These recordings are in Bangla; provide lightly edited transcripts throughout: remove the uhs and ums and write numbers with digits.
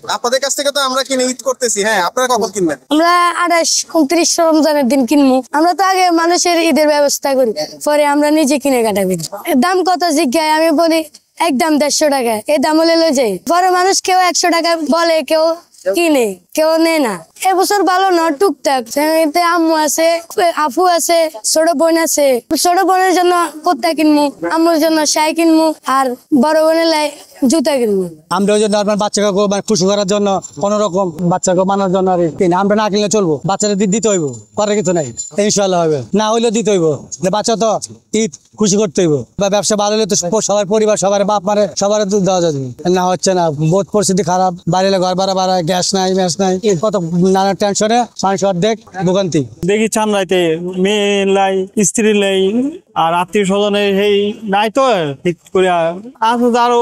আপনাদের কাছ থেকে তো আমরা কিনে ঈদ করতেছি, হ্যাঁ আপনারা কখন কিনবেন? আমরা 28-29 রমজানের দিন কিনবো। আমরা তো আগে মানুষের ঈদের ব্যবস্থা করি, পরে আমরা নিজে কিনে কাটাবি। দাম কত জিজ্ঞাসা, আমি বলি একদম 150 টাকা, এই দাম হলে লয়ে যাই। পরে মানুষ কেউ 100 টাকা বলে, কেউ কিনে, কেউ নেয় না। এবছর ভালো না, টুকটাক। ফ্যামিলিতে আম্মু আছে, আপু আছে, ছোট বোন আছে। ছোট বোনের জন্য কুর্তা কিনবো, আম্মুর জন্য শাড়ি কিনবো, আর বড় বোনের লাই জুতা কিনবো। আমরা ওই যে নর্মাল বাচ্চাকে খুশি করার জন্য কোন রকম বাচ্চাকে মানার জন্য আর কিনি। আমরা না কিনলে চলবো, বাচ্চাদের দিতে হইব, করার কিছু নাই, ইনশাল্লাহ হবে। না হইলেও দিতে হইব, বাচ্চা তো ঈদ খুশি করতে হইব। বা ব্যবসা ভালো হলে তো সবার পরিবার, সবার বাপ মারে, সবার দুধ দেওয়া যাবে না। হচ্ছে না, বহুত পরিস্থিতি খারাপ, বাড়িলে ঘর ভাড়া বাড়ায়, গ্যাস নাই, ম্যাচ নাই, কত নানা টেনশনে মানুষ অর্ধেক ভোগান্তি। দেখি চামড়াইতে মেয়ে লাই, স্ত্রী লাই, আর আত্মীয় স্বজনের সেই নাই তো ঠিক করে আছে। আরো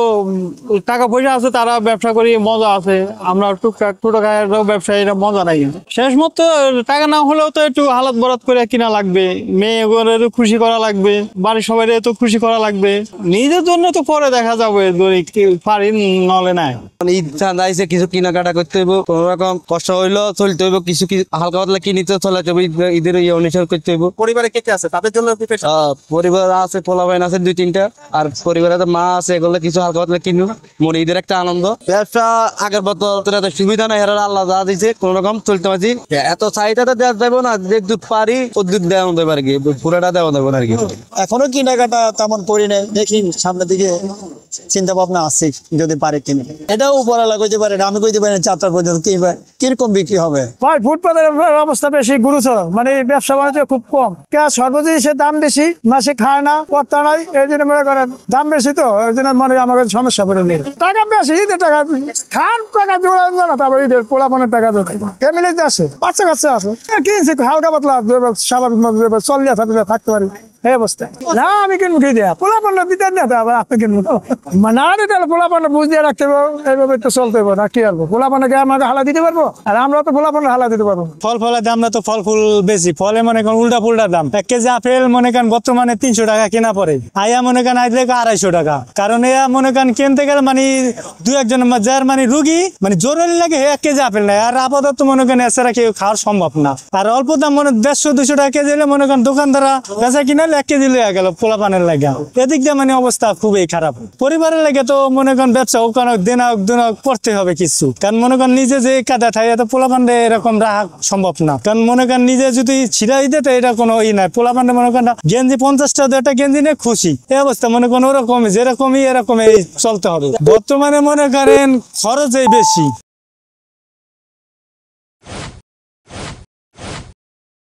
টাকা পয়সা আছে, তারা ব্যবসা করি, মজা আছে। আমরা টুকটাক ছোটখাটো ব্যবসায়ীরা মজা নাই। শেষ মতো টাকা না হলেও তো একটু হালাত বরাত করে কিনা লাগবে, মেয়েগুলোর খুশি করা লাগবে, বাড়ির সবাই তো খুশি করা লাগবে। নিজের জন্য তো পরে দেখা যাবে, পারি নলে নাই। ঈদ চাঁদাইছে, কিছু কেনাকাটা করতে হইব, কোন রকম কষ্ট হইলো চলতে হইব, কিছু হালকা পাতলা কিনিতে চলাতে হবে, ঈদের অনুসরণ করতে হইব। পরিবারে কে কে আছে তাদের জন্য পরিবার আছে, পোলাপাইন আছে 2-3টা, আর পরিবারে মা আছে, এগুলো কিছু হালকা পাতলা কিনবো। মনে ঈদের একটা আনন্দ। ব্যবসা আগের বছর সুবিধা নাই, এরা আল্লাহ যা দিয়েছে কোন রকম চলতে পারছি। এত চাহিদাটা দেওয়া যাবো না, যে দুধ পারি ও দুধ দেওয়া দেবে আর কি, পুরোটা দেওয়া দেবো আর কি। এখনো কেনাকাটা তেমন করি নাই, দেখি সামনের দিকে চিন্তা ভাবনা আছে যদি পারে কিনে। এটাও উপরালা কইতে পারে, আমি কইতে পারি 4টা পর্যন্ত কিরকম বিক্রি হবে। ভাই ফুটপাতের অবস্থা বেশি গুরুতর, মানে ব্যবসা বাণিজ্য খুব কম। সর্বজিনিসের দাম বেশি, মাসে খায় না, কর্তা নাই, এই জন্য মনে করেন দাম বেশি, তো এই জন্য মনে আমাকে সমস্যা করে নেই। টাকা বেশি, ঈদের টাকা খান, টাকা জোড়া না, তারপর ঈদের পোলাপনের টাকা ফ্যামিলিতে আছে, বাচ্চা কাচ্চা আছে, কিনছি হালকা পাতলা স্বাভাবিক চলিয়া থাকতে পারি। না আমি কিনবো, কি দেয়া পোলাপান্না দিতে না, আবার আপনি কিনবো না দিতে হলে পোলাপান্না বুঝ দিয়ে রাখতে পারবো, এইভাবে তো চলতে পারবো না। কি আসবো, পোলাপান্নাকে আমাকে হালা দিতে পারবো, আর আমরা তো পোলাপান্না হালা দিতে পারবো। ফল ফলের দাম না তো, ফল ফুল বেশি, ফলে মনে করেন উল্টা পুল্টা দাম। 1 কেজি আপেল মনে করেন বর্তমানে 300 টাকা কেনা পড়ে, আয়া মনে করেন আইলে 250 টাকা। কারণ এ মনে করেন কিনতে গেলে মানে 2-1 যার মানে রুগী মানে জরুরি লাগে 1 কেজি আপেল নেয়, আর আপাতত মনে করেন এছাড়া কেউ খাওয়া সম্ভব না। আর অল্প দাম মনে 150-200 টাকা কেজি হলে মনে করেন দোকানদারা বেচা কিনালে 1 কেজি লইয়া গেল পোলাপানের লাগে। এদিক দিয়ে মানে অবস্থা খুবই খারাপ। পরিবারের লাগে তো মনে করেন ব্যবসা ওখানে দিন করতে হবে কিছু, কারণ মনে করেন নিজে যে কাদা থাকে এত পোলাপান্ডে এরকম রাখা সম্ভব না। কারণ মনে করেন নিজে যদি ছিড়াই দিতে এটা কোনো ই নাই, পোলাপান্ডে মনে করেন গেঞ্জি 50 টাকা 2টা গেঞ্জি নিয়ে খুশি, এই অবস্থা মনে করেন ওরকমই যেরকমই এরকমই চলতে হবে। বর্তমানে মনে করেন খরচই বেশি।